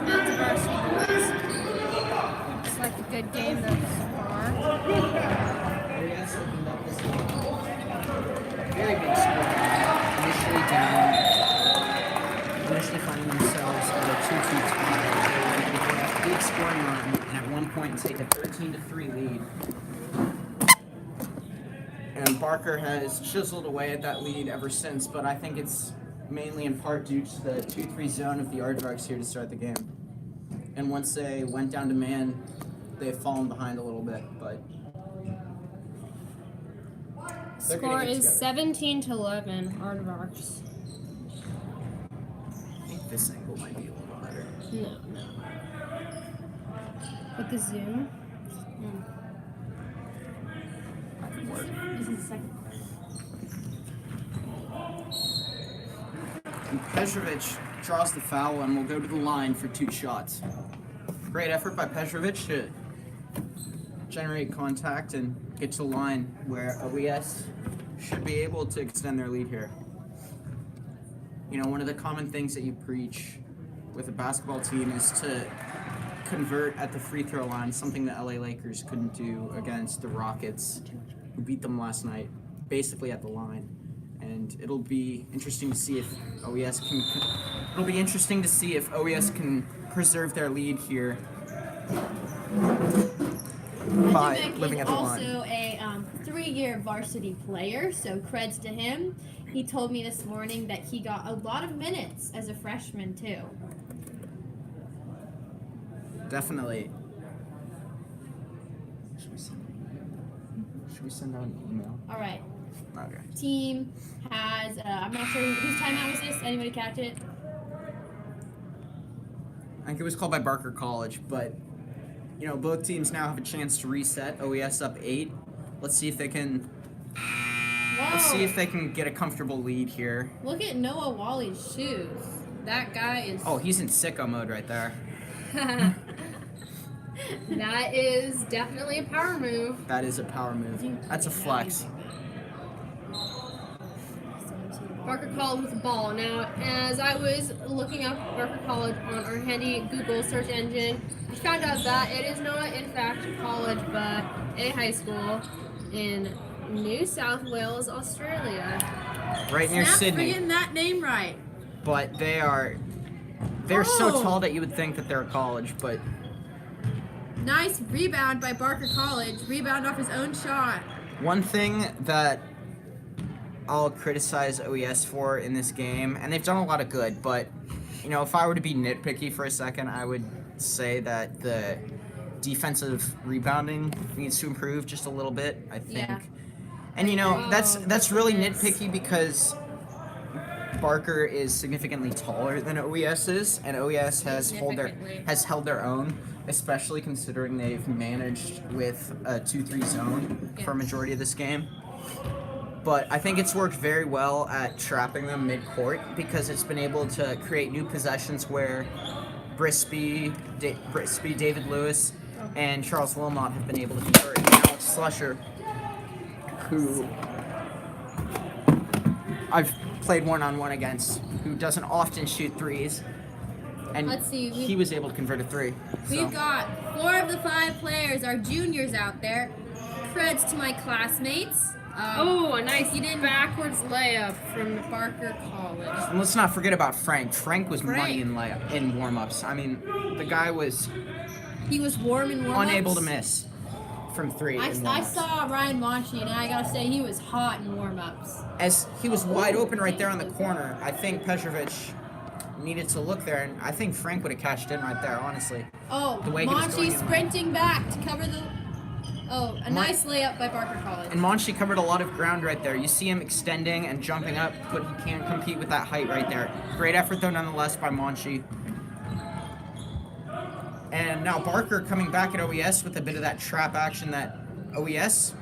Men's Varsity boys. Looks like a good game thus far. OES opened up this game. Very big score. Initially down. Initially finding themselves at a 2-2 tie. They have a big scoring run, and at one point take a 13-3 lead. And Barker has chiseled away at that lead ever since, but I think it's mainly in part due to the 2-3 zone of the Aardvarks here to start the game. And once they went down to man, they've fallen behind a little bit, but Score is 17-11, Aardvarks. I think this angle might be a little better. No. With the zoom. That could work. This is the second. And Petrovic draws the foul and will go to the line for 2 shots. Great effort by Petrovic to generate contact and get to the line where OES should be able to extend their lead here. You know, one of the common things that you preach with a basketball team is to convert at the free throw line, something the LA Lakers couldn't do against the Rockets, who beat them last night, basically at the line. And it'll be interesting to see if OES can preserve their lead here by living at the line. Also a 3-year varsity player, so creds to him. He told me this morning that he got a lot of minutes as a freshman too. Definitely. Should we send out an email? All right. Okay. Team has, I'm not sure whose timeout was this. Anybody catch it? I think it was called by Barker College, but you know, both teams now have a chance to reset. OES up 8. Let's see if they can. Whoa. Let's see if they can get a comfortable lead here. Look at Noah Wally's shoes. That guy is. Oh, he's in sicko mode right there. That is definitely a power move. That is a power move. That's a flex. Barker College with the ball. Now, as I was looking up Barker College on our handy Google search engine, I found out that it is not, in fact, a college, but a high school in New South Wales, Australia. Right near Sydney. Getting that name right. But they're so tall that you would think that they're a college, but Nice rebound by Barker College. Rebound off his own shot. one thing that I'll criticize OES for in this game, and they've done a lot of good, but you know, if I were to be nitpicky for a second, I would say that the defensive rebounding needs to improve just a little bit, I think. Yeah. And you know, that's really nitpicky because Barker is significantly taller than OES is, and OES has held their own, especially considering they've managed with a 2-3 zone for a majority of this game. But I think it's worked very well at trapping them mid-court because it's been able to create new possessions where Brispy, David Lewis, and Charles Wilmot have been able to convert. And Alex Slusher, who I've played one-on-one against, who doesn't often shoot threes, and Let's see, he was able to convert a 3. We've got 4 of the 5 players are juniors out there. Creds to my classmates. A nice backwards layup from Barker College. And let's not forget about Frank. Frank was money in warm-ups. I mean, the guy was He was warm in warm-ups. unable to miss from 3 in I warm-ups. saw Ryan Monchi, and I gotta say he was hot in warm-ups. As he was wide open right there on the corner, I think Petrovic needed to look there, and I think Frank would have cashed in right there, honestly. Oh, The way he was going Monchi in. sprinting back to cover the... Oh, a nice layup by Barker College. And Monchi covered a lot of ground right there. You see him extending and jumping up, but he can't compete with that height right there. Great effort, though, nonetheless, by Monchi. And now Barker coming back at OES with a bit of that trap action that OES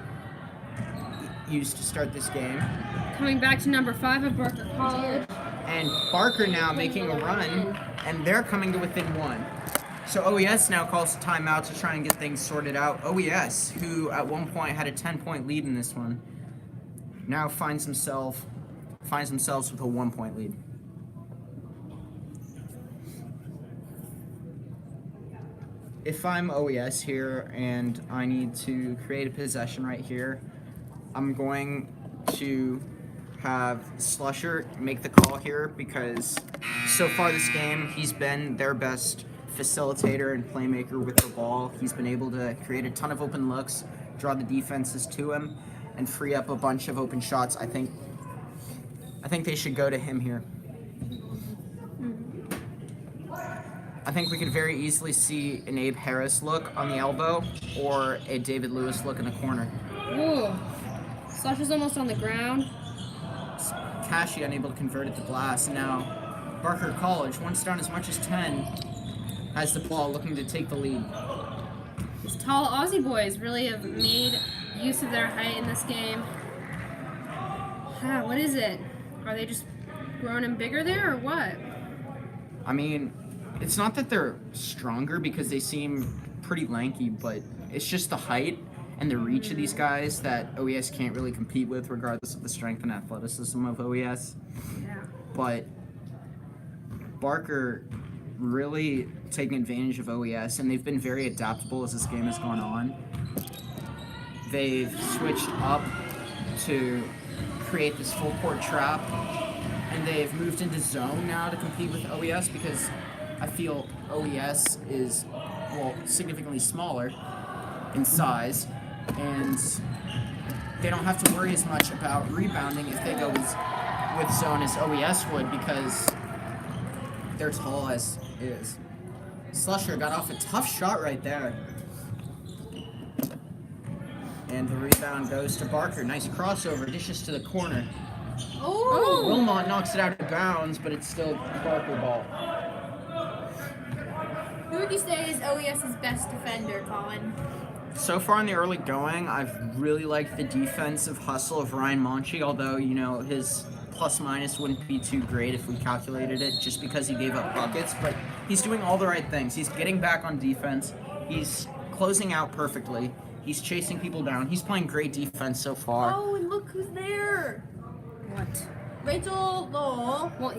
used to start this game. Coming back to number 5 of Barker College. And Barker now making a run, and they're coming to within 1. So OES now calls a timeout to try and get things sorted out. OES, who at one point had a 10-point lead in this one, now finds themselves with a 1-point lead. if I'm OES here and I need to create a possession right here, I'm going to have Slusher make the call here because so far this game, he's been their best facilitator and playmaker with the ball. He's been able to create a ton of open looks, draw the defenses to him, and free up a bunch of open shots. I think they should go to him here. I think we could very easily see an Abe Harris look on the elbow or a David Lewis look in the corner. Ooh. Slusher's almost on the ground. Kashi unable to convert it to glass. Now, Barker College, once down as much as 10, has the ball looking to take the lead. These tall Aussie boys really have made use of their height in this game. What is it? Are they just growing him bigger there or what? I mean, it's not that they're stronger because they seem pretty lanky, but it's just the height and the reach of these guys that OES can't really compete with regardless of the strength and athleticism of OES. Yeah. But Barker really taking advantage of OES, and they've been very adaptable as this game has gone on. They've switched up to create this full court trap, and they've moved into zone now to compete with OES because I feel OES is, well, significantly smaller in size, and they don't have to worry as much about rebounding if they go with zone as OES would because they're tall as is. Slusher got off a tough shot right there. And the rebound goes to Barker. Nice crossover, dishes to the corner. Oh! Wilmot knocks it out of bounds, but it's still Barker ball. Who would you say is OES's best defender, Colin? So far in the early going, I've really liked the defensive hustle of Ryan Monchi, although, you know, his plus-minus wouldn't be too great if we calculated it just because he gave up buckets, but he's doing all the right things. He's getting back on defense. He's closing out perfectly. He's chasing people down. He's playing great defense so far. Oh, and look who's there! What? Rachel Lowell. Well,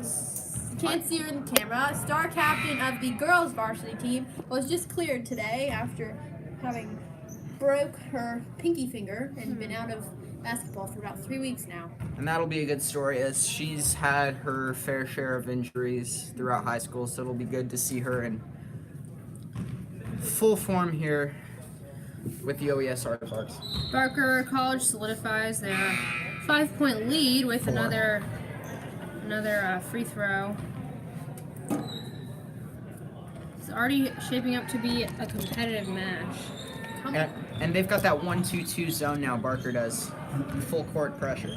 You can't see her in the camera. Star captain of the girls' varsity team was just cleared today after having broke her pinky finger and been out of basketball for about 3 weeks now. And that'll be a good story as she's had her fair share of injuries throughout high school, so it'll be good to see her in full form here with the OES Artifacts. Barker College solidifies their 5-point lead with another free throw. It's already shaping up to be a competitive match. And they've got that 1-2-2 zone now, Barker does. Full court pressure.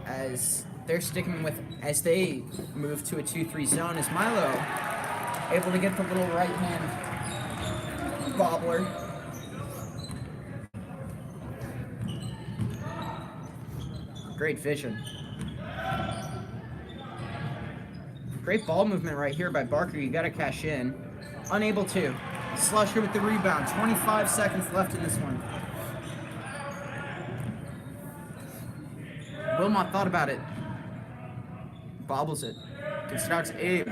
As they're sticking with, as they move to a 2-3 zone, is Milo able to get the little right hand bobbler. Great vision. Great ball movement right here by Barker. You gotta cash in. Unable to. Slusher with the rebound. 25 seconds left in this one. Wilmot thought about it. Bobbles it. Gets it out to Abe.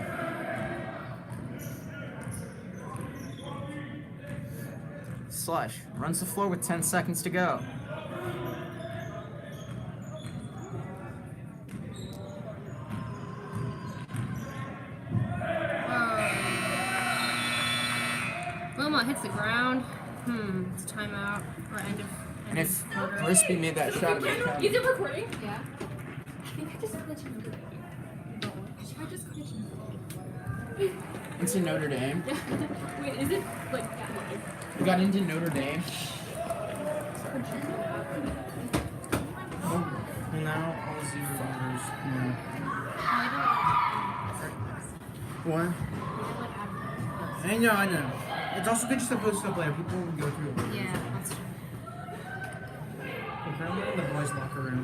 Slush runs the floor with 10 seconds to go. Wilmot hits the ground. It's timeout or end of. And if Crispy made that shot, it would count. Is it recording? Yeah. I think I just glitched in Notre Dame. Should I just glitch in? Into Notre Dame. Yeah. Wait, is it like that live? We got into Notre Dame. And now all zeros. What? I know. It's also good just to post stuff later. People will go through it. Yeah, that's true. We're currently in the boys' locker room.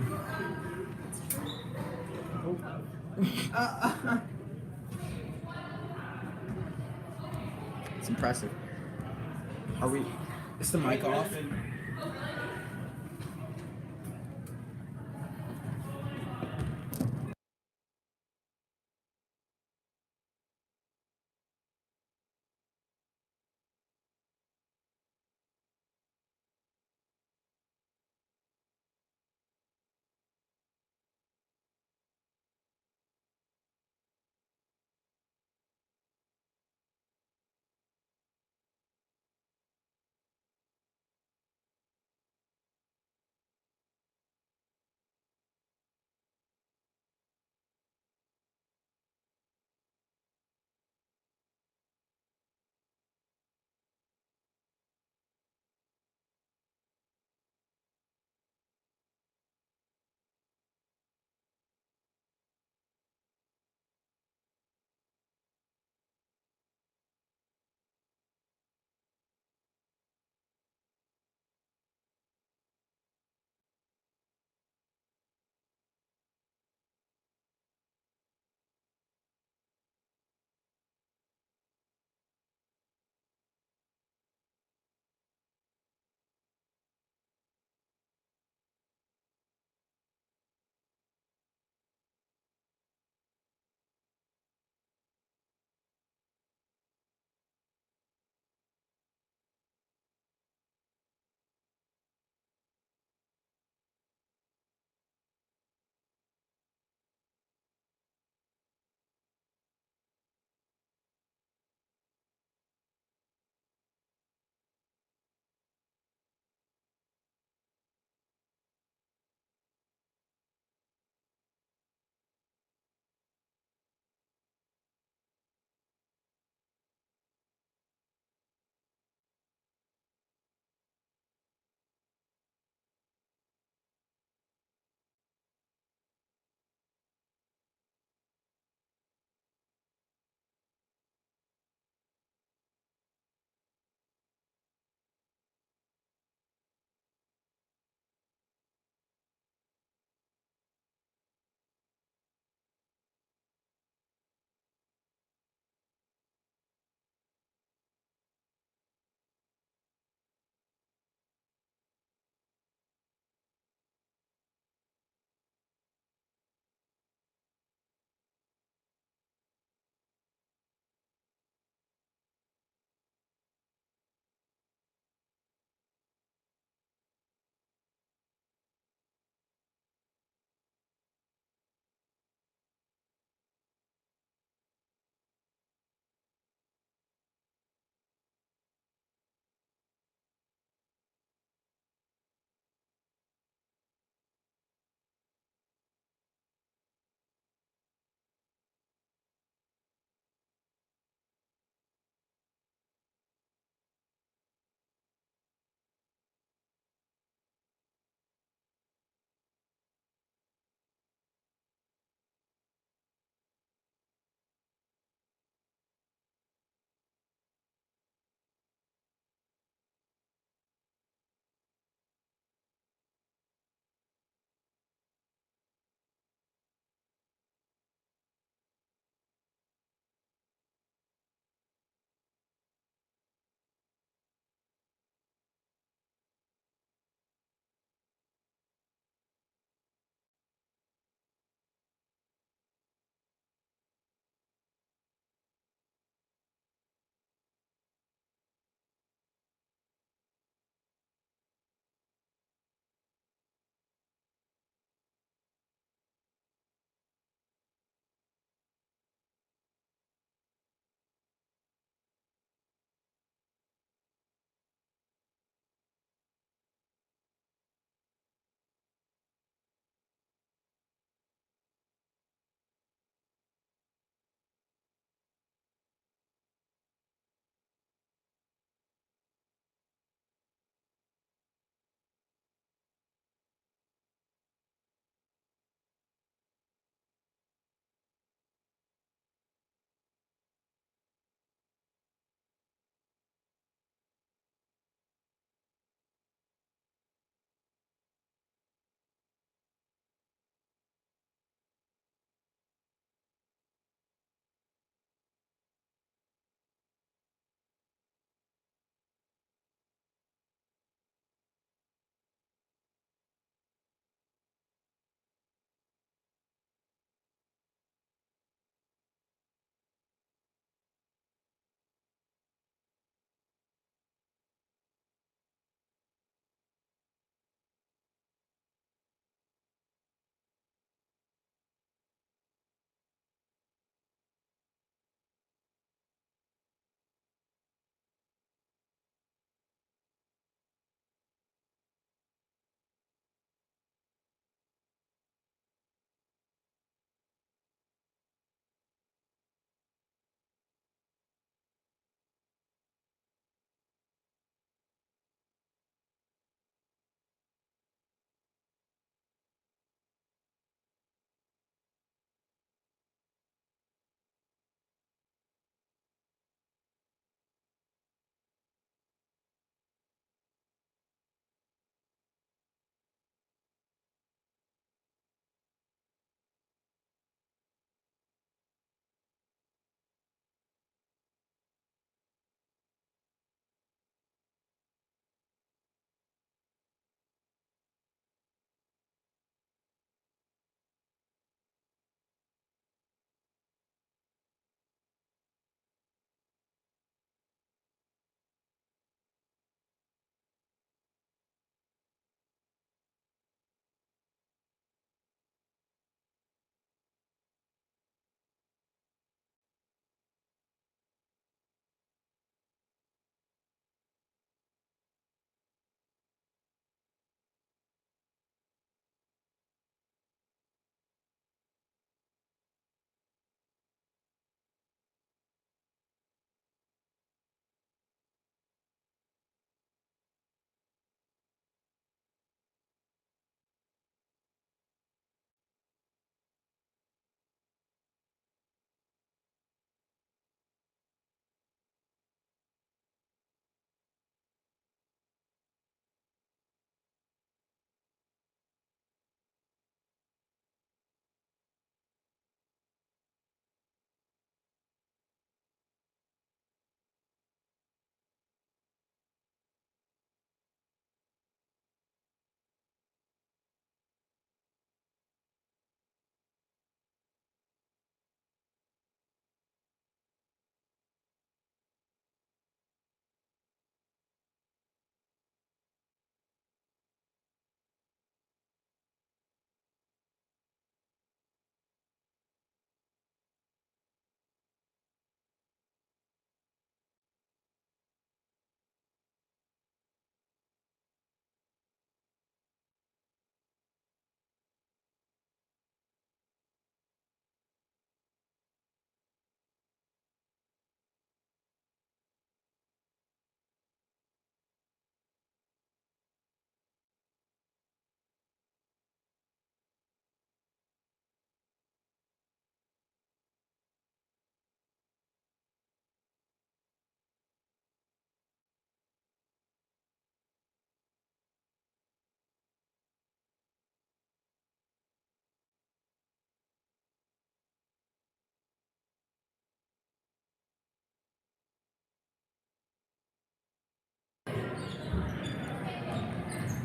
It's impressive. Are we? Is the mic off?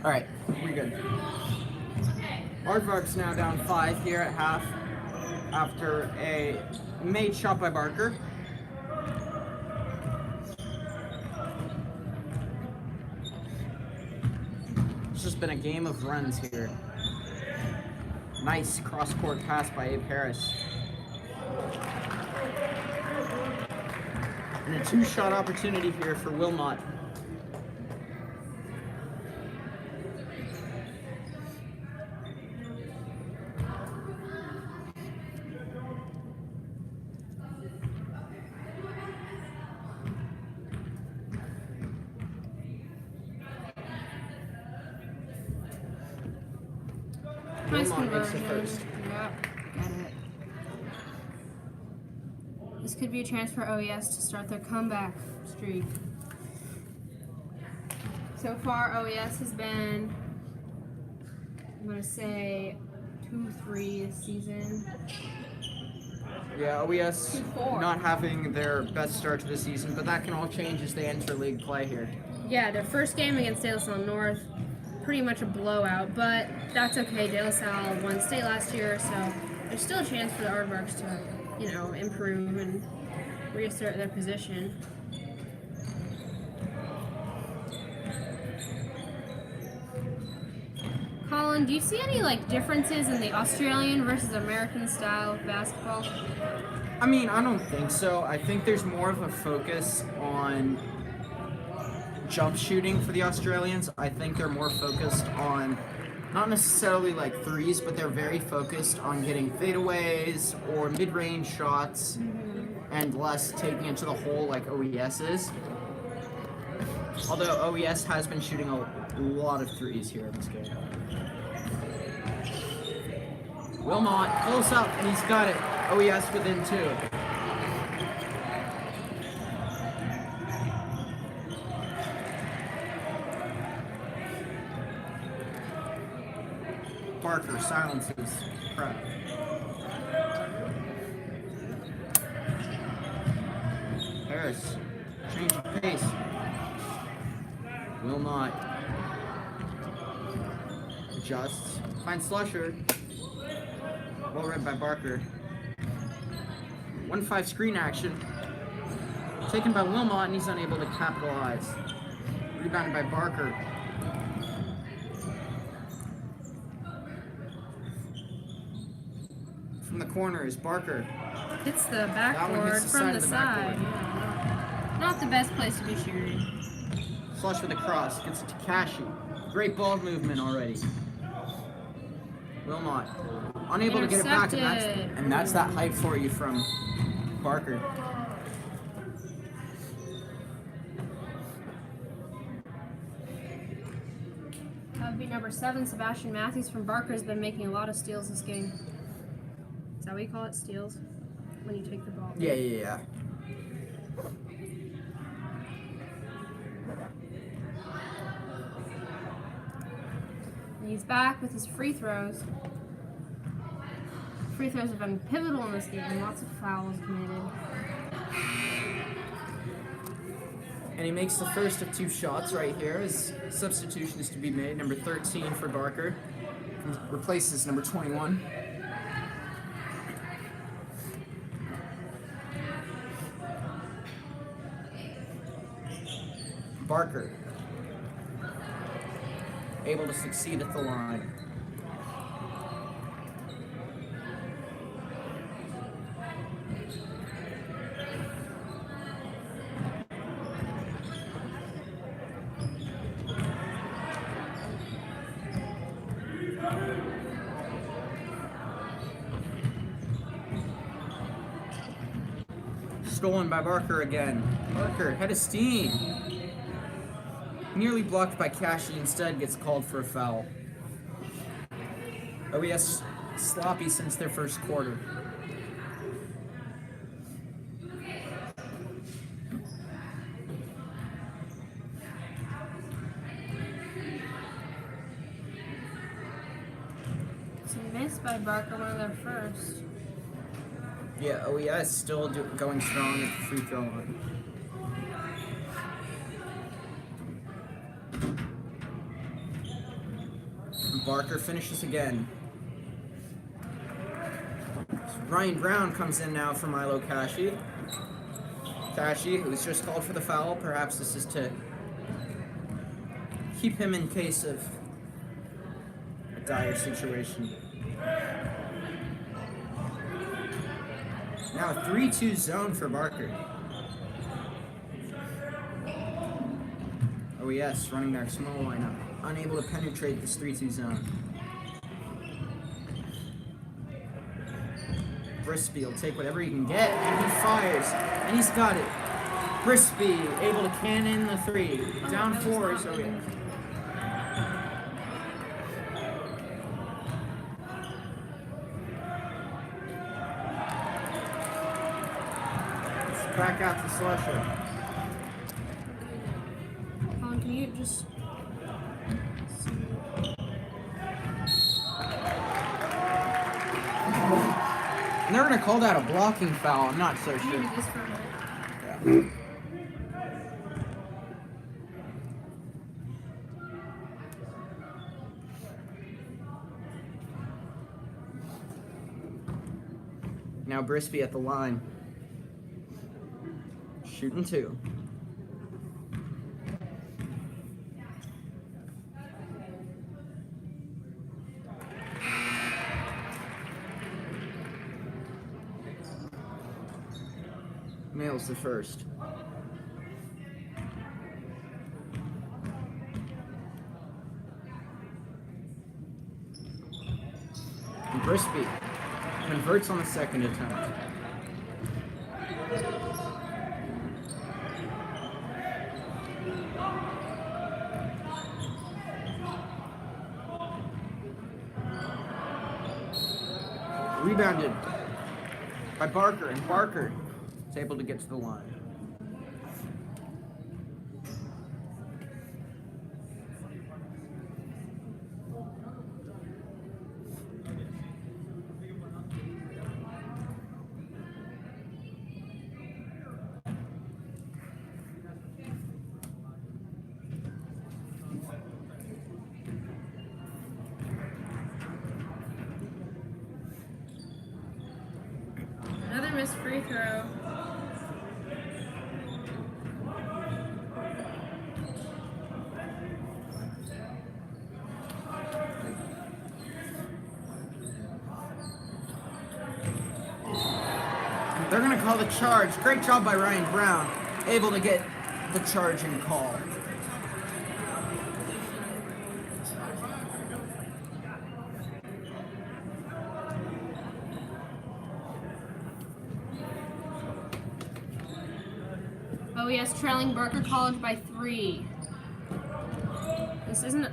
Alright, we're good. Aardvark's now down 5 here at half after a made shot by Barker. It's just been a game of runs here. Nice cross-court pass by Abe Harris. And a 2-shot opportunity here for Wilmot. Nice Wilmot makes it conversion. first. Yep, get it. This could be a chance for OES to start their comeback streak. So far, OES has been, I'm going to say, 2-3 this season. Yeah, OES 2-4. not having their best start to the season, but that can all change as they enter league play here. Yeah, their first game against De La Salle North, pretty much a blowout, but that's okay. De La Salle won state last year, so there's still a chance for the Aardvarks to, you know, improve and reassert their position. Colin, do you see any differences in the Australian versus American style of basketball? I mean, I don't think so. I think there's more of a focus on jump shooting for the Australians. I think they're more focused on not necessarily threes, but they're very focused on getting fadeaways or mid-range shots and less taking it to the hole like OES is. Although OES has been shooting a lot of threes here in this game. Wilmot, close up, and he's got it. OES within 2. Barker silences Pratt. Harris, change of pace. Wilmot adjusts, finds Slusher. Well read by Barker. 1-5 screen action. Taken by Wilmot, and he's unable to capitalize. Rebounded by Barker. From the corner is Barker. Hits the That one backboard hits the from side the of the side. backboard. Not the best place to be shooting. Flush with a cross. Gets it to Kashi. Great ball movement already. Wilmot. Unable to get it back, and that's that hype for you from Barker. That would be number 7, Sebastian Matthews from Barker, has been making a lot of steals this game. Is that what you call it, steals? When you take the ball. Yeah. And he's back with his free throws. Free throws have been pivotal in this game. Lots of fouls committed. And he makes the first of 2 shots right here. His substitution is to be made. Number 13 for Barker. Replaces number 21. Barker. Able to succeed at the line. Stolen by Barker again. Barker, head of steam. Nearly blocked by Kashi, instead gets called for a foul. OES sloppy since their first quarter. It's a miss by Barker, one of their first. Yeah, OES still going strong at the free throw line. Barker finishes again. Ryan Brown comes in now for Milo Kashi. Kashi, who was just called for the foul. Perhaps this is to keep him in case of a dire situation. Now a 3-2 zone for Barker. OES running their small lineup, unable to penetrate this 3-2 zone. Brisby will take whatever he can get, and he fires, and he's got it. Brisby able to cannon the 3. Down 4 is OES. Back out to Slusher. Colin, can you just... And they're going to call that a blocking foul. I'm not so Can you sure. do this for a minute? Yeah. Now Brisby at the line. Shooting 2. Nails the first. And Brisby converts on the second attempt. Rebounded by Barker, and Barker is able to get to the line. Another missed free throw. They're going to call the charge. Great job by Ryan Brown. Able to get the charging call. OES trailing Barker College by 3. This isn't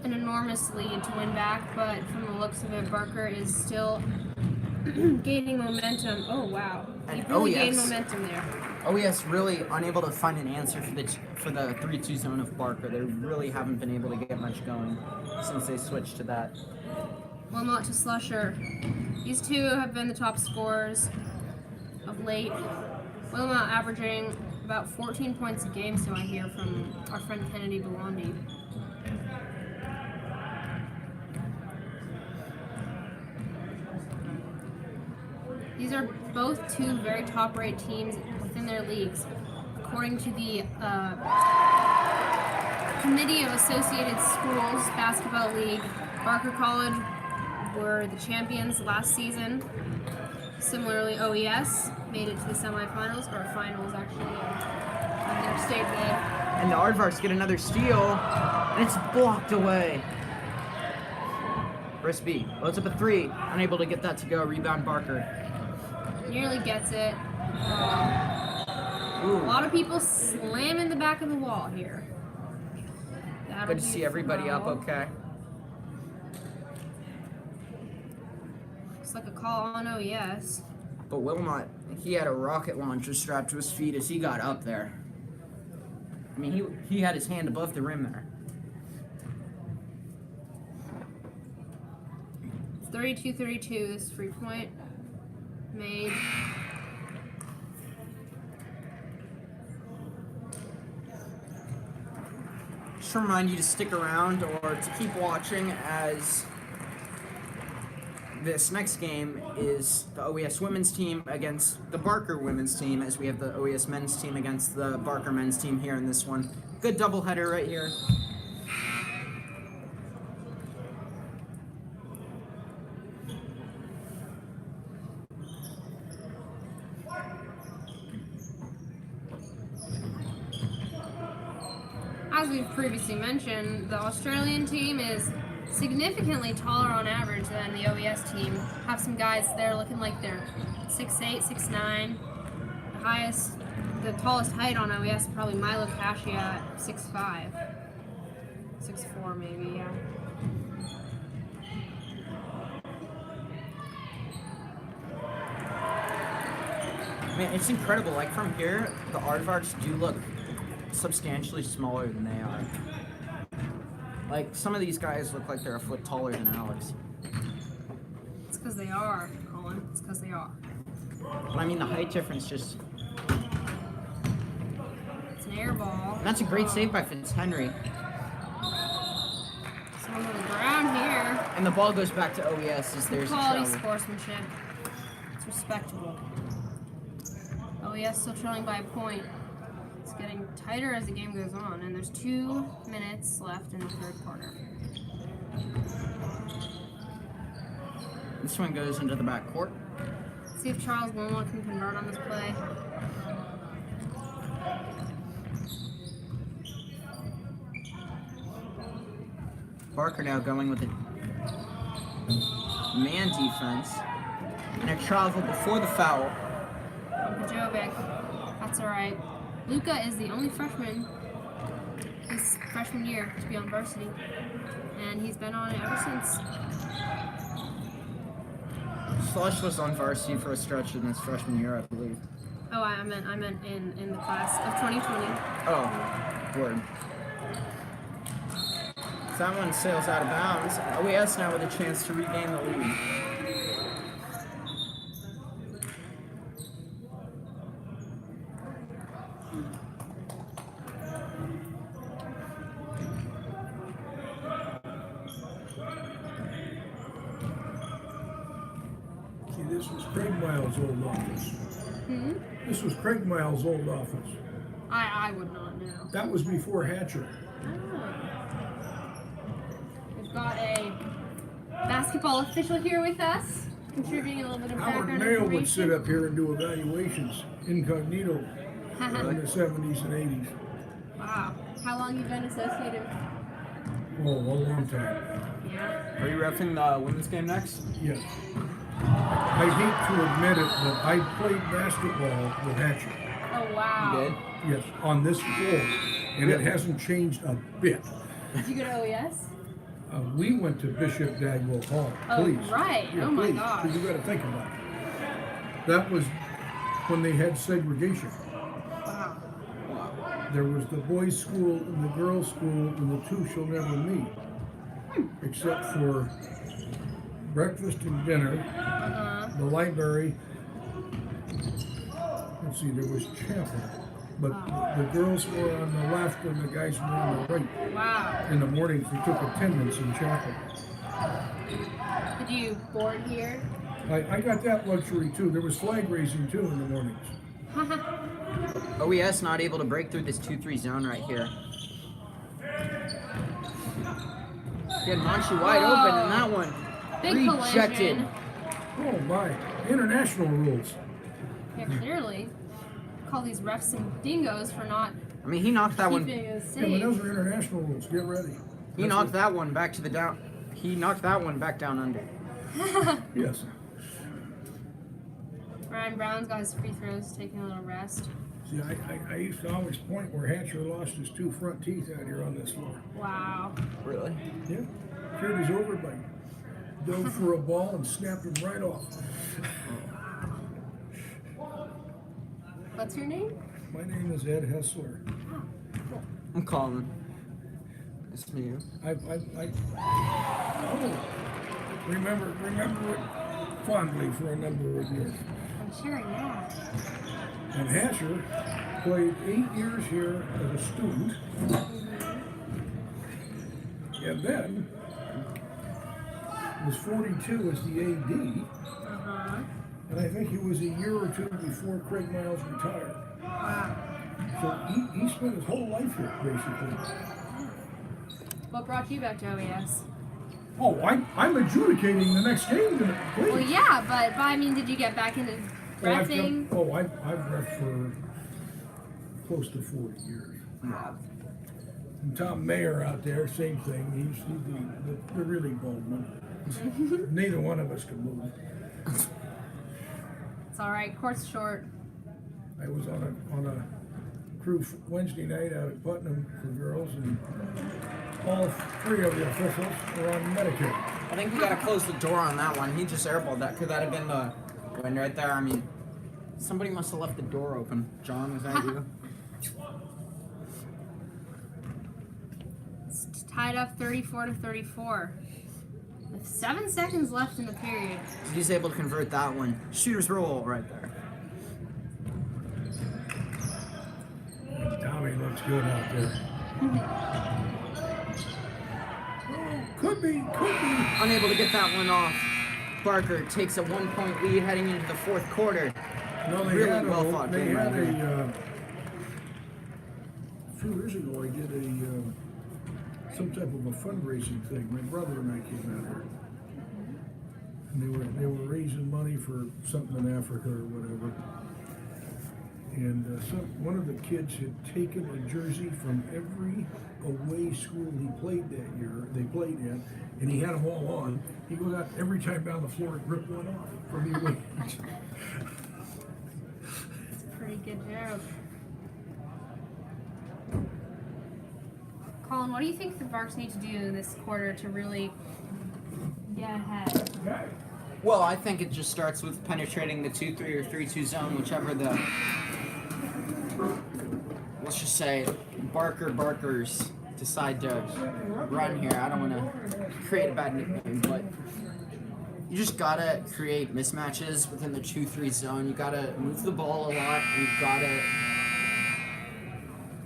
an enormous lead to win back, but from the looks of it, Barker is still gaining momentum. Oh wow, he And really OES gained momentum there. OES really unable to find an answer for the 3-2 zone of Barker. They really haven't been able to get much going since they switched to that. Wilmot to Slusher. These two have been the top scorers of late. Wilmot averaging about 14 points a game, so I hear from our friend Kennedy Belandi. These are both two very top-rate teams within their leagues. According to the Committee of Associated Schools Basketball League, Barker College were the champions last season. Similarly, OES made it to the semifinals, or finals actually, in their state bid. And the Aardvarks get another steal, and it's blocked away. Brisby loads up a 3, unable to get that to go. Rebound Barker. Nearly gets it. A Ooh. lot of people slamming the back of the wall here. That'll Good to be see everybody up foul. okay. Looks like a call on OES. But Wilmot, he had a rocket launcher strapped to his feet as he got up there. I mean, he had his hand above the rim there. 32-32, this free point made. just to remind you to stick around or to keep watching as this next game is the OES women's team against the Barker women's team, as we have the OES men's team against the Barker men's team here in this one. Good doubleheader right here. As we've previously mentioned, the Australian team is significantly taller on average than the OES team. Have some guys there looking like they're 6'8", 6'9". The tallest height on OES is probably Milo Cascia at 6'5", 6'4" maybe, yeah. Man, it's incredible. Like from here, the aardvarks do look substantially smaller than they are. Like some of these guys look like they're a foot taller than Alex. It's because they are, Colin. It's because they are. But I mean, the height difference just. It's an air ball. And that's a great save by Fitzhenry. Someone on the ground here. And the ball goes back to OES as there's a Quality travel. sportsmanship. It's respectable. OES still trailing by a point. It's getting tighter as the game goes on, and there's 2 minutes left in the third quarter. This one goes into the back court. See if Charles Wilmot can convert on this play. Barker now going with a man defense. And a travel before the foul. Jovic. That's alright. Luca is the only freshman his freshman year to be on varsity. And he's been on it ever since. Slush was on varsity for a stretch in his freshman year, I believe. Oh, I meant in the class of 2020. Oh, word. So that one sails out of bounds. OES now with a chance to regain the lead. This was Craig Miles' old office. This was Craig Miles' old office. I would not know. That was before Hatcher. We've got a basketball official here with us, contributing a little bit of Howard background Mayo would information. sit up here and do evaluations incognito in the 70s and 80s. Wow. How long you been associated? Oh, a long time. Yeah. Are you reffing the women's game next? Yes. I hate to admit it, but I played basketball with Hatcher. Oh, wow. You did? Yes, on this floor. And it hasn't changed a bit. Did you go to OES? We went to Bishop Dagwell Hall. Oh, Please. right. Yeah, Oh, my please. gosh. You got to think about it. That was when they had segregation. Wow. There was the boys' school and the girls' school, and the two shall never meet, except for breakfast and dinner, the library. Let's see, there was chapel, but the girls were on the left and the guys were on the right. Wow. In the mornings, we took attendance in chapel. Did you board here? I got that luxury too. There was flag raising too in the mornings. OES not able to break through this 2-3 zone right here. He had Manchi wide open in that one. Big Rejected. collision. Oh my, international rules. Yeah, clearly. Call these refs some dingoes for not I mean, he knocked that one. keeping a Yeah, but safe. those are international rules. Get ready. He knocked that one back to the down. He knocked that one back down under. Yes. Ryan Brown's got his free throws, taking a little rest. See, I used to always point where Hatcher lost his 2 front teeth out here on this floor. Wow. Really? Yeah. Cured his overbite. Dove for a ball and snapped him right off. What's your name? My name is Ed Hessler. I'm calling. It's me. I remember it fondly for a number of years. I'm sure, yeah. And Hatcher played 8 years here as a student And then was 42 as the AD, and I think it was a year or two before Craig Miles retired. So he spent his whole life here, basically. What brought you back to OES? Oh, I'm adjudicating the next game tonight. Please. Well, yeah, but I mean, did you get back into reffing? I've reffed for close to 40 years. And Tom Mayer out there, same thing. He's the really bold one. Neither one of us can move. It's all right. Court's short. I was on a crew Wednesday night out at Putnam for girls, and all three of the officials were on Medicare. I think we gotta close the door on that one. He just airballed that. Could that have been the win right there? I mean, somebody must have left the door open. John, was that you? It's tied up 34-34. With 7 seconds left in the period. He's able to convert that one. Shooter's roll right there. Tommy looks good out there. Could be. Unable to get that one off. Barker takes a 1-point lead heading into the fourth quarter. No, they Really had well fought game right here. a few years ago. I did some type of a fundraising thing. My brother and I came out here, and they were raising money for something in Africa or whatever. And one of the kids had taken a jersey from every away school he played that year. They played in, and he had them all on. He goes out every time down the floor and ripped one off from the away. It's a pretty good joke. Colin, what do you think the Barks need to do this quarter to really get ahead? Well, I think it just starts with penetrating the 2-3 or 3-2 zone, whichever the, let's just say, Barkers decide to run here. I don't want to create a bad nickname, but you just gotta create mismatches within the 2-3 zone. You gotta move the ball a lot. You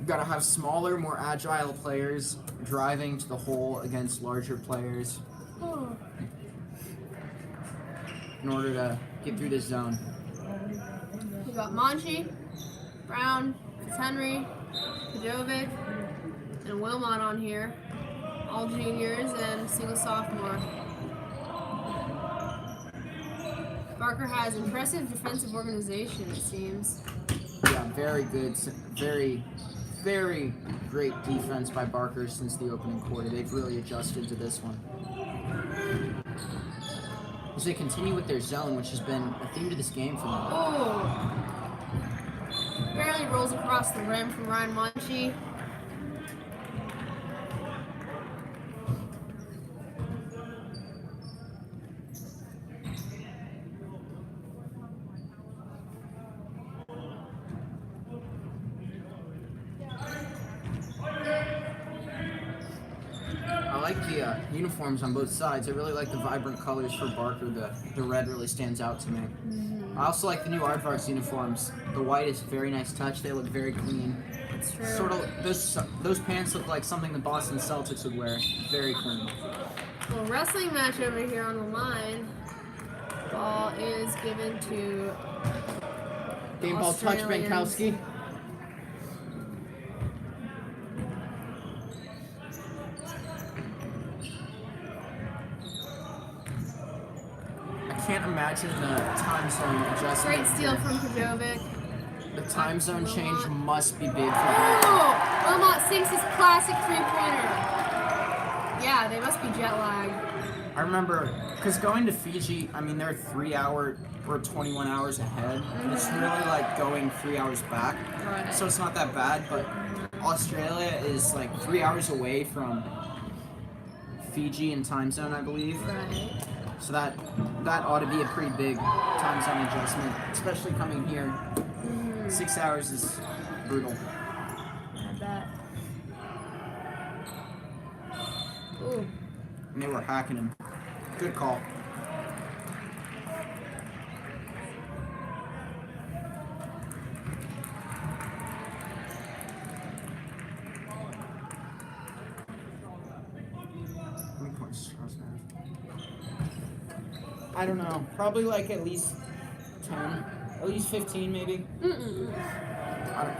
gotta have smaller, more agile players driving to the hole against larger players in order to get through this zone. We've got Monchi, Brown, Henry, Pajovic, and Wilmot on here. All juniors and a single sophomore. Barker has impressive defensive organization, it seems. Yeah, very good. Very, very great defense by Barker since the opening quarter. They've really adjusted to this one. As they continue with their zone, which has been a theme to this game for them. Oh! Barely rolls across the rim from Ryan Monchi. I like the uniforms on both sides. I really like the vibrant colors for Barker. The red really stands out to me. I also like the new Aardvarks uniforms. The white is a very nice touch. They look very clean. That's true. Sort of those pants look like something the Boston Celtics would wear. Very clean. Well, wrestling match over here on the line. Ball is given to Game ball touch Australians. Bankowski. I can't imagine the time zone adjustment. Great steal from Pajovic. The time zone change must be big for Barker. Oh! Wilmot sinks his classic three-pointer. Yeah, they must be jet lagged. I remember, because going to Fiji, I mean, they're 3 hour or 21 hours ahead. And it's really like going 3 hours back. Right. So it's not that bad, but Australia is like 3 hours away from Fiji in time zone, I believe. Right. So that ought to be a pretty big time zone adjustment, especially coming here. 6 hours is brutal. I bet. Ooh. And they were hacking him. Good call. I don't know. Probably like at least 10. At least 15 maybe.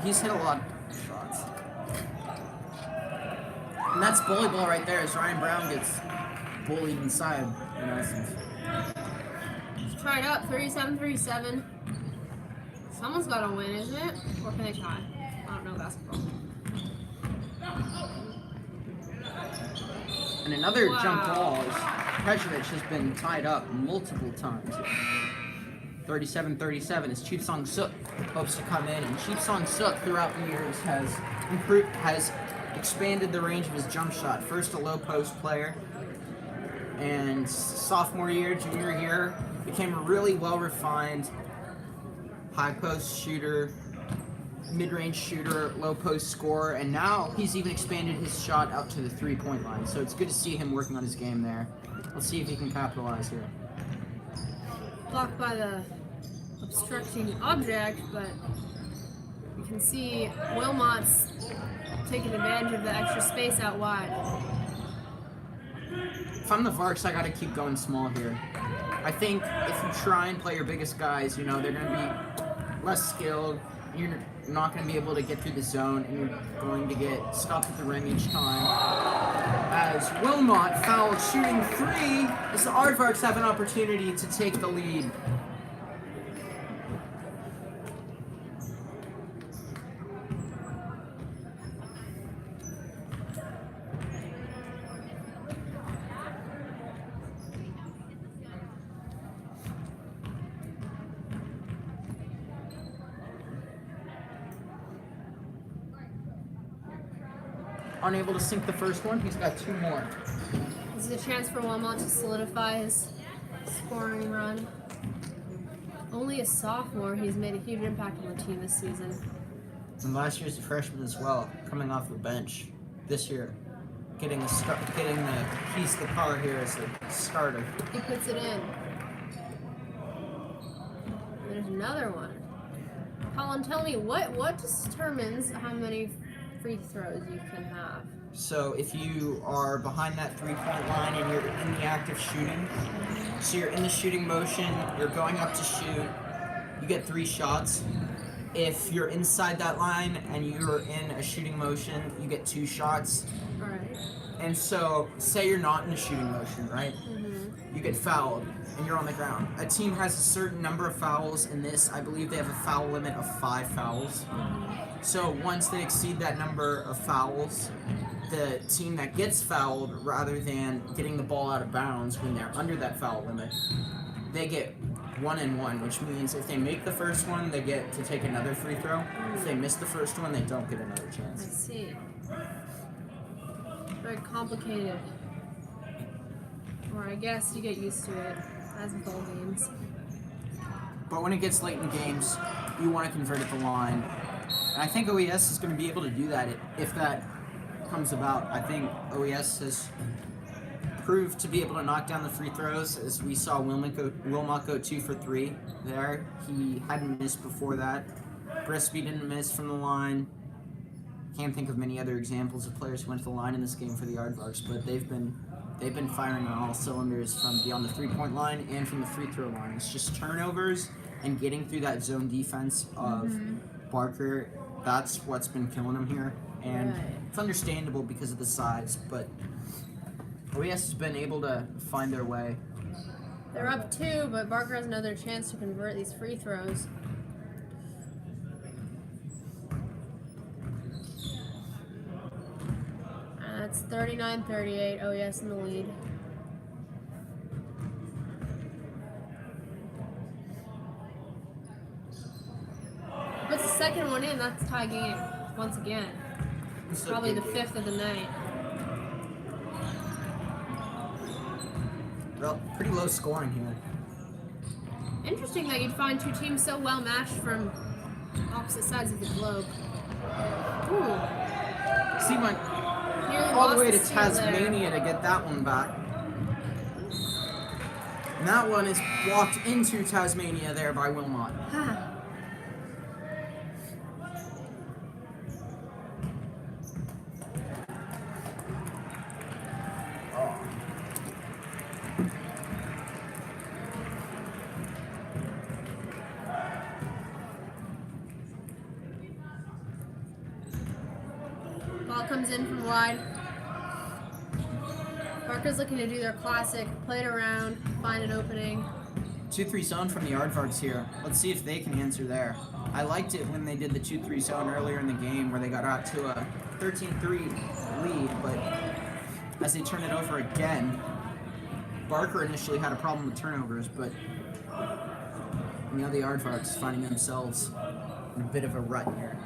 He's hit a lot of shots. And that's bully ball right there as Ryan Brown gets bullied inside, in essence. Let's try it up. 37-37. Someone's got to win, isn't it? Or can they tie? I don't know basketball. And another jump ball is Pejovic has been tied up multiple times. 37-37 as Cheap Song Suk hopes to come in, and Cheap Song Suk throughout the years has expanded the range of his jump shot. First a low post player, and sophomore year, junior year, became a really well refined high post shooter, mid-range shooter, low post scorer, and now he's even expanded his shot out to the 3-point line. So it's good to see him working on his game there. Let's see if he can capitalize here. Blocked by the obstructing object, but you can see Wilmot's taking advantage of the extra space out wide. If I'm the Varks, I gotta keep going small here. I think if you try and play your biggest guys, you know, they're gonna be less skilled, you're not gonna be able to get through the zone, and you're going to get stopped at the rim each time. As Wilmot fouled shooting 3, as the Aardvarks have an opportunity to take the lead. Unable to sink the first one, he's got 2 more. This is a chance for Wilmot to solidify his scoring run. Only a sophomore, he's made a huge impact on the team this season. And last year's a freshman as well, coming off the bench this year, getting the piece of the power here as a starter. He puts it in. There's another one. Colin, tell me what determines how many free throws you can have? So if you are behind that 3-point line and you're in the act of shooting, so you're in the shooting motion, you're going up to shoot, you get 3 shots. If you're inside that line and you're in a shooting motion, you get 2 shots. All right. And so, say you're not in a shooting motion, right? You get fouled and you're on the ground. A team has a certain number of fouls. In this, I believe they have a foul limit of 5 fouls. So once they exceed that number of fouls, the team that gets fouled, rather than getting the ball out of bounds when they're under that foul limit, they get 1 and 1, which means if they make the first one, they get to take another free throw. If they miss the first one, they don't get another I chance. see. Very complicated. Or I guess you get used to it, as with all games. But when it gets late in games, you want to convert at the line. And I think OES is going to be able to do that if that comes about. I think OES has proved to be able to knock down the free throws, as we saw Wilmot go 2 for 3 there. He hadn't missed before that. Brisby didn't miss from the line. Can't think of many other examples of players who went to the line in this game for the Aardvarks, but they've been firing on all cylinders from beyond the 3-point line and from the free throw line. It's just turnovers and getting through that zone defense of Barker. That's what's been killing him here, and it's understandable because of the size, but OES has been able to find their way. They're up 2, but Barker has another chance to convert these free throws. And it's 39-38, OES in the lead. Puts the second one in, that's tie game once again. It's Probably the 5th of the night. Well, pretty low scoring here. Interesting that you'd find 2 teams so well matched from opposite sides of the globe. Ooh, See, went nearly all the lost way to steal there. Tasmania to get that one back. And that one is blocked into Tasmania there by Wilmot. Ha. wide. Barker's looking to do their classic, play it around, find an opening. 2-3 zone from the Aardvarks here. Let's see if they can answer there. I liked it when they did the 2-3 zone earlier in the game where they got out to a 13-3 lead, but as they turn it over again, Barker initially had a problem with turnovers, but now the Aardvarks finding themselves in a bit of a rut here.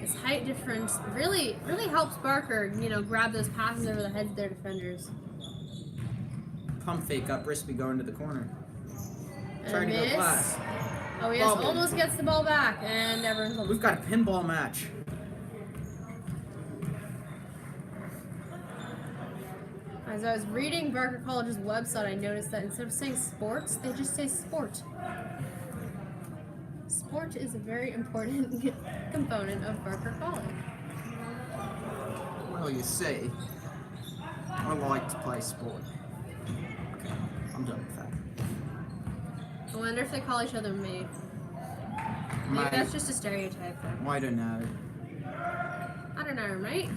This height difference really helps Barker, grab those passes over the heads of their defenders. Pump fake up, Risby going to the corner. And Trying to go glass. OES Bobble. almost gets the ball back, and everyone's almost. We've got a pinball match. As I was reading Barker College's website, I noticed that instead of saying sports, they just say sport. Sport is a very important component of Barker College. Well, you say. I like to play sport. Okay, I'm done with that. I wonder if they call each other mate. Maybe that's just a stereotype, though. Well, I don't know. I don't know, mate.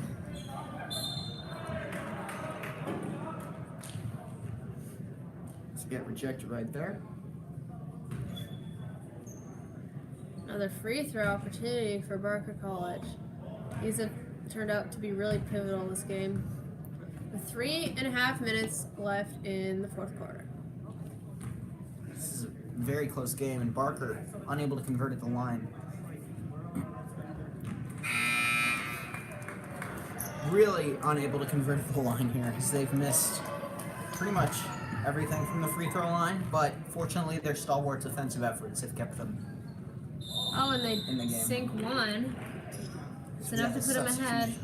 Let's get rejected right there. Another free throw opportunity for Barker College. These have turned out to be really pivotal in this game. With 3.5 minutes left in the fourth quarter. This is a very close game, and Barker unable to convert at the line. Really unable to convert at the line here, as they've missed pretty much everything from the free throw line, but fortunately their stalwart defensive efforts have kept them Oh, and in the they game. sink one. It's enough to put them ahead.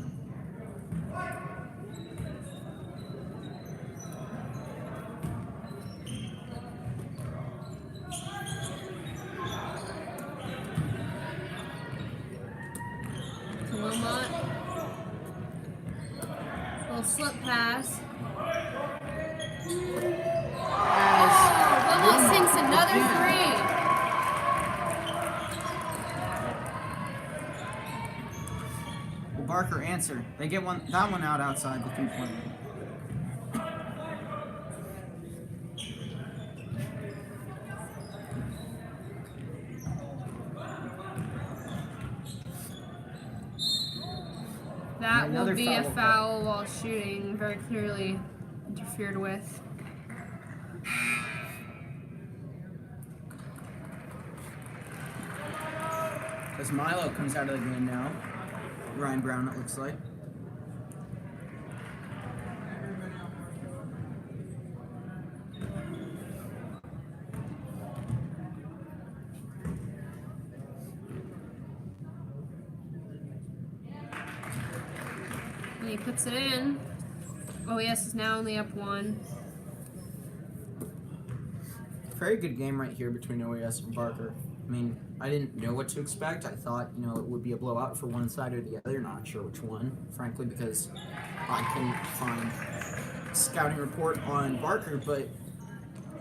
Wilmot. Little slip pass. Wilmot sinks another three. Will Barker answer? They get that one out outside the 3-point. That will Another be a foul foul while shooting, very clearly interfered with. As Milo comes out of the game now. Ryan Brown, it looks like. And he puts it in. OES is now only up one. Very good game right here between OES and Barker. I mean, I didn't know what to expect. I thought, it would be a blowout for one side or the other. Not sure which one, frankly, because I couldn't find a scouting report on Barker, but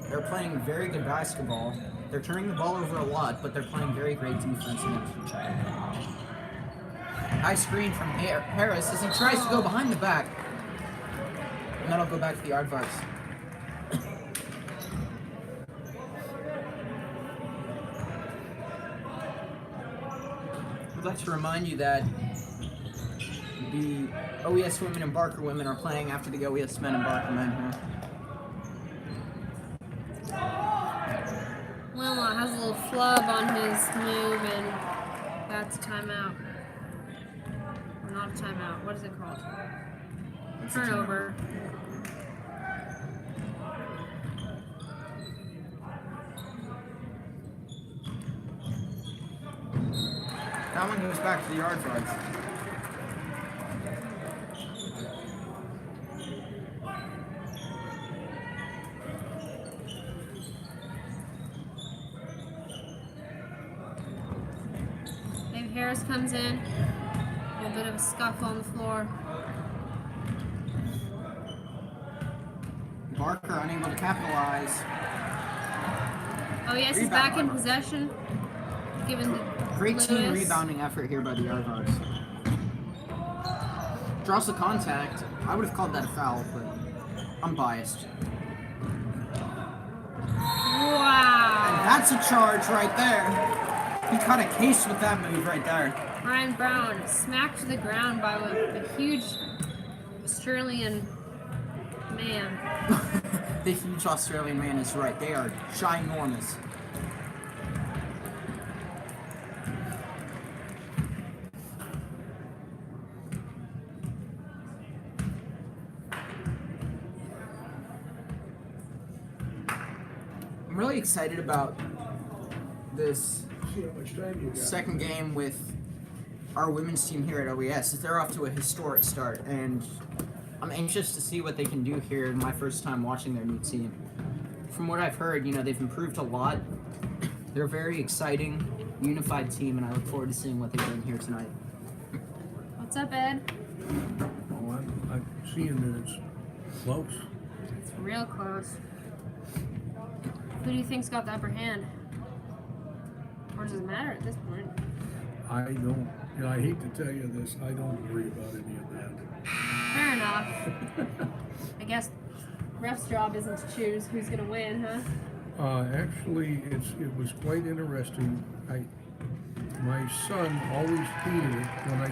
they're playing very good basketball. They're turning the ball over a lot, but they're playing very great defense against each other. High screen from Harris as he tries to go behind the back. And that'll go back to the Aardvarks. I'd like to remind you that the OES women and Barker women are playing after the OES men and Barker men here. Wilmot has a little flub on his move, and that's a timeout. Or not a timeout. What is it called? Turnover. That one goes back to the Aardvarks. Dave Harris comes in. A little bit of a scuffle on the floor. Barker unable to capitalize. OES is back in possession. Given the Great team Lewis. rebounding effort here by the Aardvarks. Draws the contact. I would have called that a foul, but I'm biased. Wow. And that's a charge right there. He caught a case with that move right there. Ryan Brown smacked to the ground by a huge Australian man. The huge Australian man is right. They are ginormous. I'm really excited about this See how much time you got. second game with our women's team here at OES. They're off to a historic start, and I'm anxious to see what they can do here in my first time watching their new team. From what I've heard, they've improved a lot. They're a very exciting, unified team, and I look forward to seeing what they bring here tonight. What's up, Ed? Oh, I'm seeing that it's close. It's real close. Who do you think's got the upper hand? Or does it matter at this point? I don't, I hate to tell you this, I don't worry about any of that. Fair enough. I guess ref's job isn't to choose who's gonna win, huh? Actually, it was quite interesting. My son always hated it when I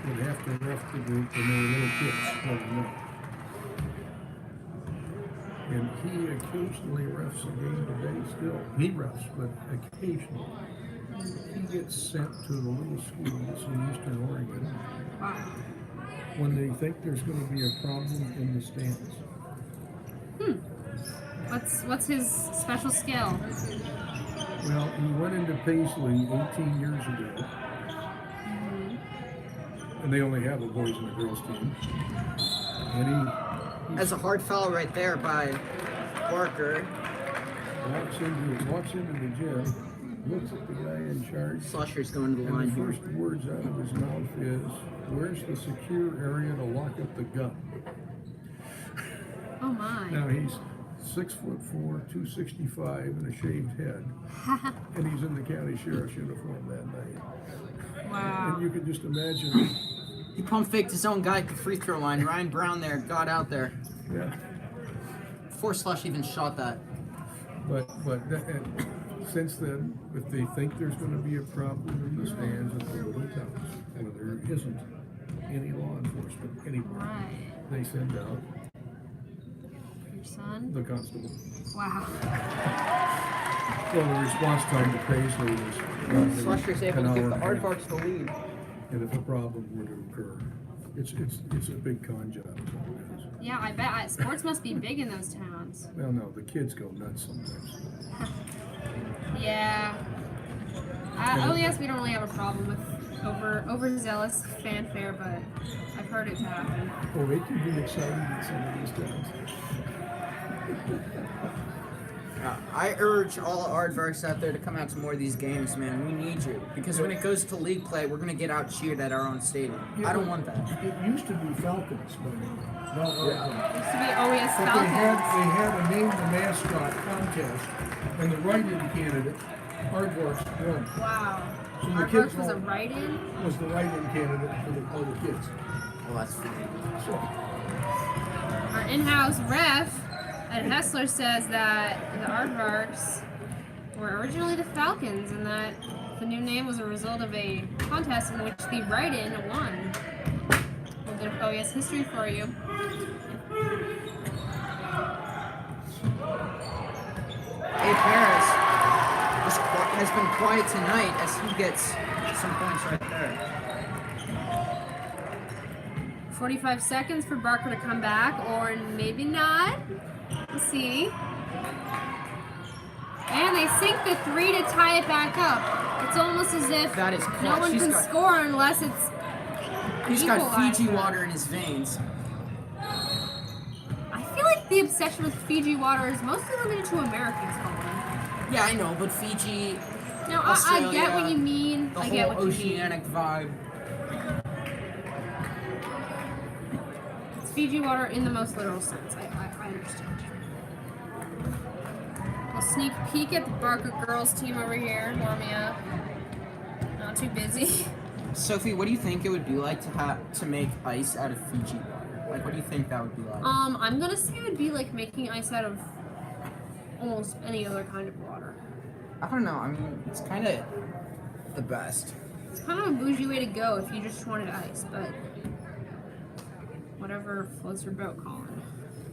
would have to ref the group when they were little kids. And he occasionally refs a game today still. He refs, but occasionally. He gets sent to the little schools in Eastern Oregon Wow. when they think there's going to be a problem in the stands. What's his special skill? Well, he went into Paisley 18 years ago. And they only have a boys and a girls team. And he That's a hard foul right there by Barker. walks into the gym, looks at the guy in charge, Slusher's going to the line and the here. first words out of his mouth is, "Where's the secure area to lock up the gun?" Oh my. Now he's 6'4", 265, and a shaved head, and he's in the county sheriff's uniform that night. Wow. And you can just imagine. He pump faked his own guy at the free throw line. Ryan Brown there got out there Yeah. before Slush even shot that. And since then, if they think there's going to be a problem in the stands at the little towns, where there isn't any law enforcement anywhere, Right. they send out Your son? the constable. Wow. Well, the response time to Paisley was Slusher's able an to hour give the and a half. Aardvarks the lead. And if a problem were to occur, it's a big con job. is all it is. Yeah, I bet. Sports must be big in those towns. Well, no, the kids go nuts sometimes. Yeah. OES, we don't really have a problem with overzealous fanfare, but I've heard it's happened. Oh, it can be exciting in some of these towns. I urge all Aardvarks out there to come out to more of these games, man. We need you. Because when it goes to league play, we're going to get out cheered at our own stadium. I don't want that. It used to be Falcons, but not Aardvarks. Used to be OES But Falcons. they had a name the mascot contest, and the write-in candidate, Aardvarks, won. Wow. So the Aardvarks kids was a all- write-in? Was the write-in candidate for all the kids. Well, that's funny. So, Our in-house ref at Hessler says that the Aardvarks were originally the Falcons and that the new name was a result of a contest in which the write-in won. A little bit of OES history for you. Abe Harris has been quiet tonight as he gets some points right there. 45 seconds for Barker to come back, or maybe not. We'll see. And they sink the three to tie it back up. It's almost as if That is no clutch. one He's can got- score unless it's He's got equalizer. Fiji water in his veins. I feel like the obsession with Fiji water is mostly limited to Americans, Colin. Yeah, I know, but Fiji, No, I Australia, get what you mean. the I get whole what you mean. oceanic vibe. It's Fiji water in the most literal sense. I understand. We'll sneak peek at the Barker girls team over here. Warm me up. Not too busy. Sophie, what do you think it would be like to make ice out of Fiji water? Like, what do you think that would be like? I'm gonna say it would be like making ice out of almost any other kind of water. I don't know. I mean, it's kind of the best. It's kind of a bougie way to go if you just wanted ice, but whatever floats your boat, Colin.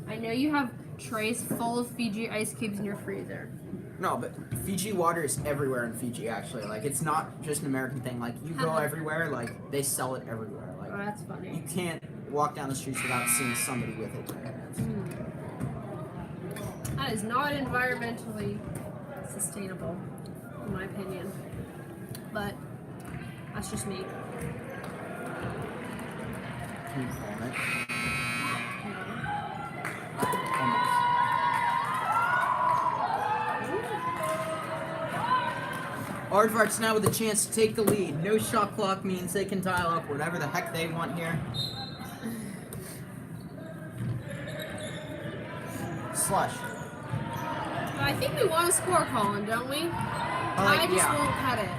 I know you have trays full of Fiji ice cubes in your freezer. No, but Fiji water is everywhere in Fiji, actually. Like, it's not just an American thing. Like, you go everywhere, like, they sell it everywhere. Like, Oh, that's funny. you can't walk down the streets without seeing somebody with it in their hands. That is not environmentally sustainable, in my opinion. But that's just me. Can you call it? Aardvark's now with a chance to take the lead. No shot clock means they can dial up whatever the heck they want here. Slush. I think we want to score, Colin, don't we? I just won't cut it.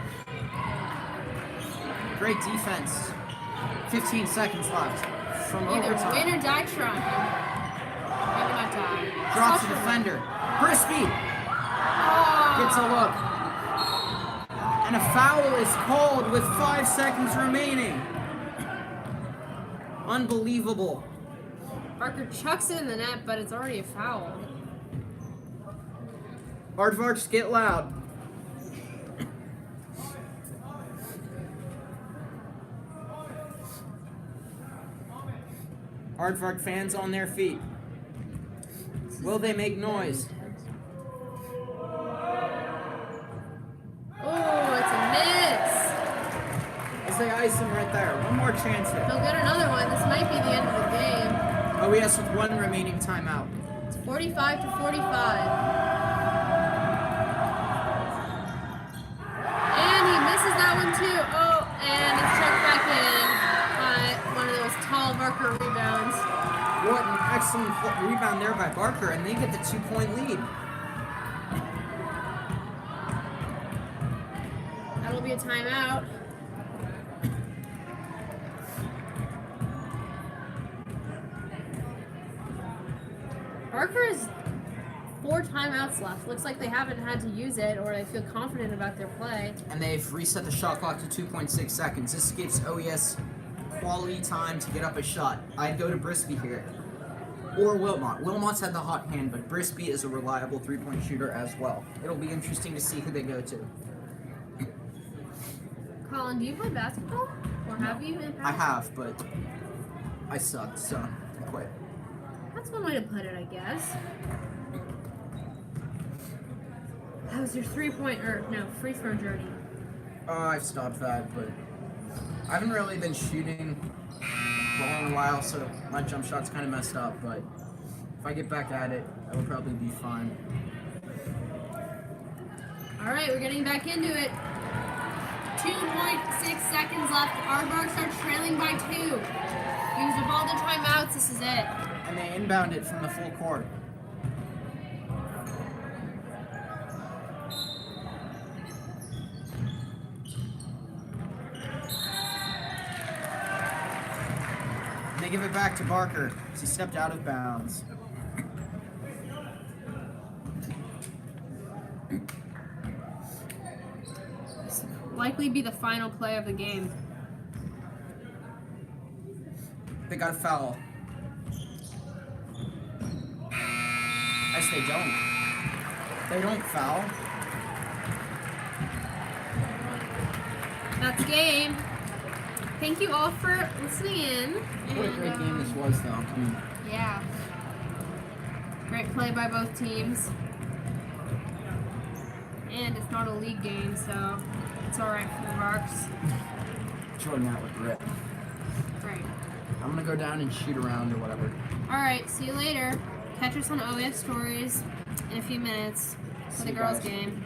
Great defense. 15 seconds left from Either overtime. win or die trying. Maybe not die. Drops Slush the will defender. Brisby win. gets a look. And a foul is called with 5 seconds remaining. Unbelievable. Barker chucks it in the net, but it's already a foul. Aardvarks get loud. Aardvark fans on their feet. Will they make noise? Oh, it's a miss. As they ice him right there. One more chance here. He'll get another one. This might be the end of the game. OES with one remaining timeout. It's 45 to 45. And he misses that one too. Oh, and it's checked back in by one of those tall Barker rebounds. What an excellent rebound there by Barker, and they get the 2-point lead. That'll be a timeout. Barker has 4 timeouts left. Looks like they haven't had to use it, or they feel confident about their play. And they've reset the shot clock to 2.6 seconds. This gives OES quality time to get up a shot. I'd go to Brisby here. Or Wilmot. Wilmot's had the hot hand, but Brisby is a reliable 3-point shooter as well. It'll be interesting to see who they go to. Colin, do you play basketball? Or have you in I past? have, but I suck, so I quit. That's one way to put it, I guess. How was your free throw journey? I've stopped that, but I haven't really been shooting ball in a while, so my jump shot's kind of messed up, but if I get back at it, I will probably be fine. All right, we're getting back into it. 2.6 seconds left. Aardvarks are trailing by 2. Used up all the timeouts. This is it. And they inbound it from the full court. And they give it back to Barker as he stepped out of bounds. This will likely be the final play of the game. They got a foul. Yes, they don't. They don't foul. That's game. Thank you all for listening in. What a great game this was, though. I mean, Yeah. Great play by both teams. And it's not a league game, so it's alright for the Varks. Jordan that with grip. Right. I'm gonna go down and shoot around or whatever. Alright, see you later. Catch us on OES Stories in a few minutes for See the you girls' guys. game.